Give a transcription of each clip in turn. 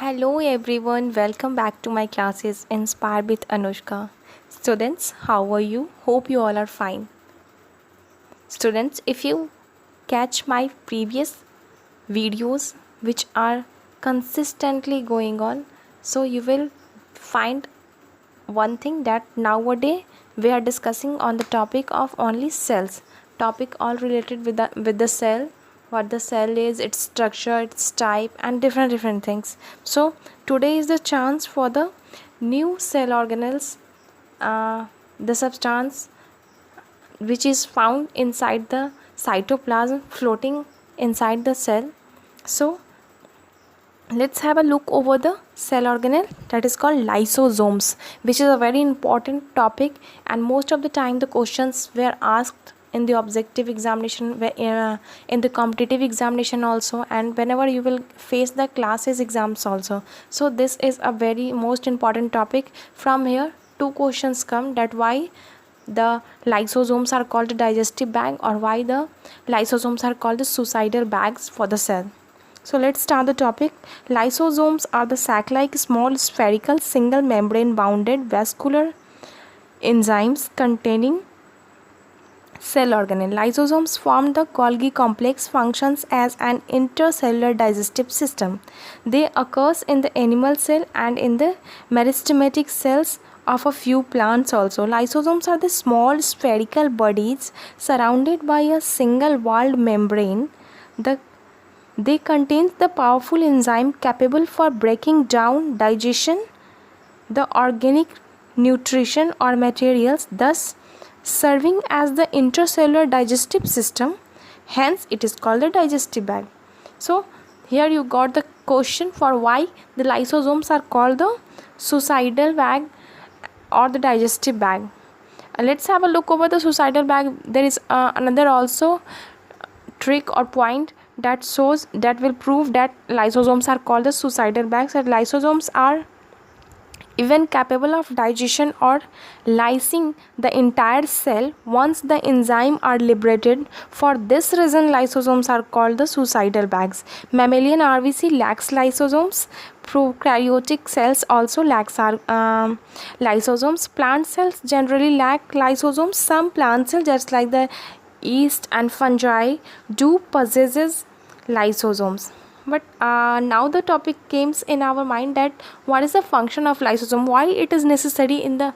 Hello everyone, welcome back to my classes Inspire with Anushka. Students, how are you? Hope you all are fine. Students, if you catch my previous videos which are consistently going on, so you will find one thing that nowadays we are discussing on the topic of only cells, topic all related with the cell, what the cell is, its structure, its type, and different things. So today is the chance for the new cell organelles, the substance which is found inside the cytoplasm floating inside the cell. So let's have a look over the cell organelle that is called lysosomes, which is a very important topic, and most of the time the questions were asked in the objective examination, in the competitive examination also, and whenever you will face the classes exams also. So this is a very most important topic. From here two questions come, that why the lysosomes are called the digestive bag, or why the lysosomes are called the suicidal bags for the cell. So let's start the topic. Lysosomes are the sac-like small spherical single membrane bounded vascular enzymes containing cell organelle. Lysosomes form the Golgi complex, functions as an intercellular digestive system. They occur in the animal cell and in the meristematic cells of a few plants also. Lysosomes are the small spherical bodies surrounded by a single walled membrane. They contain the powerful enzyme capable for breaking down digestion, the organic nutrition or materials, thus serving as the intercellular digestive system. Hence, it is called the digestive bag. So, here you got the question for why the lysosomes are called the suicidal bag or the digestive bag. Let's have a look over the suicidal bag. There is another also trick or point that will prove that lysosomes are called the suicidal bags. That lysosomes are even capable of digestion or lysing the entire cell once the enzyme are liberated. For this reason, lysosomes are called the suicidal bags. Mammalian RBC lacks lysosomes. Prokaryotic cells also lacks lysosomes. Plant cells generally lack lysosomes. Some plant cells, just like the yeast and fungi, do possesses lysosomes. But now the topic comes in our mind, that what is the function of lysosome, why it is necessary in the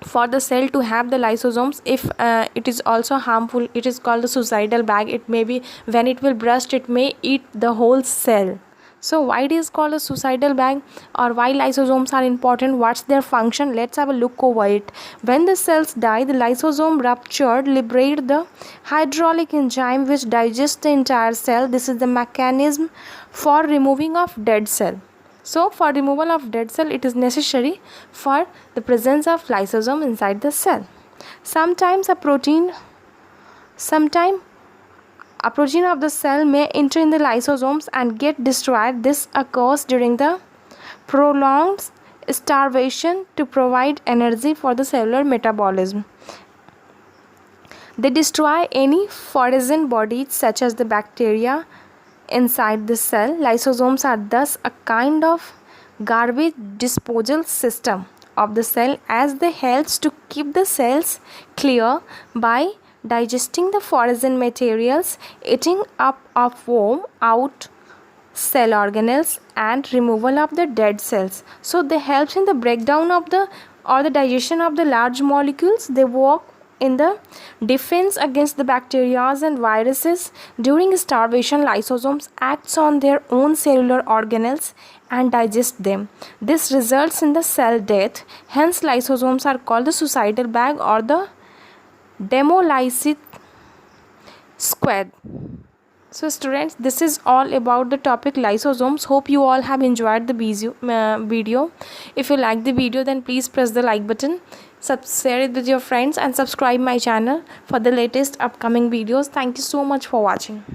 for the cell to have the lysosomes. If it is also harmful, it is called the suicidal bag. It may be, when it will burst, it may eat the whole cell. So why it is called a suicidal bag, or why lysosomes are important, what's their function? Let's have a look over it. When the cells die, the lysosome ruptured liberate the hydraulic enzyme which digests the entire cell. This is the mechanism for removing of dead cell. So for removal of dead cell, it is necessary for the presence of lysosome inside the cell. Sometimes a protein of the cell may enter in the lysosomes and get destroyed. This occurs during the prolonged starvation to provide energy for the cellular metabolism. They destroy any foreign bodies such as the bacteria inside the cell. Lysosomes are thus a kind of garbage disposal system of the cell, as they helps to keep the cells clear by digesting the foreign materials, eating up of worm out cell organelles, and removal of the dead cells. So they helps in the breakdown of the digestion of the large molecules. They work in the defense against the bacteria and viruses. During starvation, lysosomes acts on their own cellular organelles and digest them. This results in the cell death. Hence, lysosomes are called the suicidal bag or the demolysis squad. So students, this is all about the topic lysosomes. Hope you all have enjoyed the video. If you like the video, then please press the like button, share it with your friends, and subscribe my channel for the latest upcoming videos. Thank you so much for watching.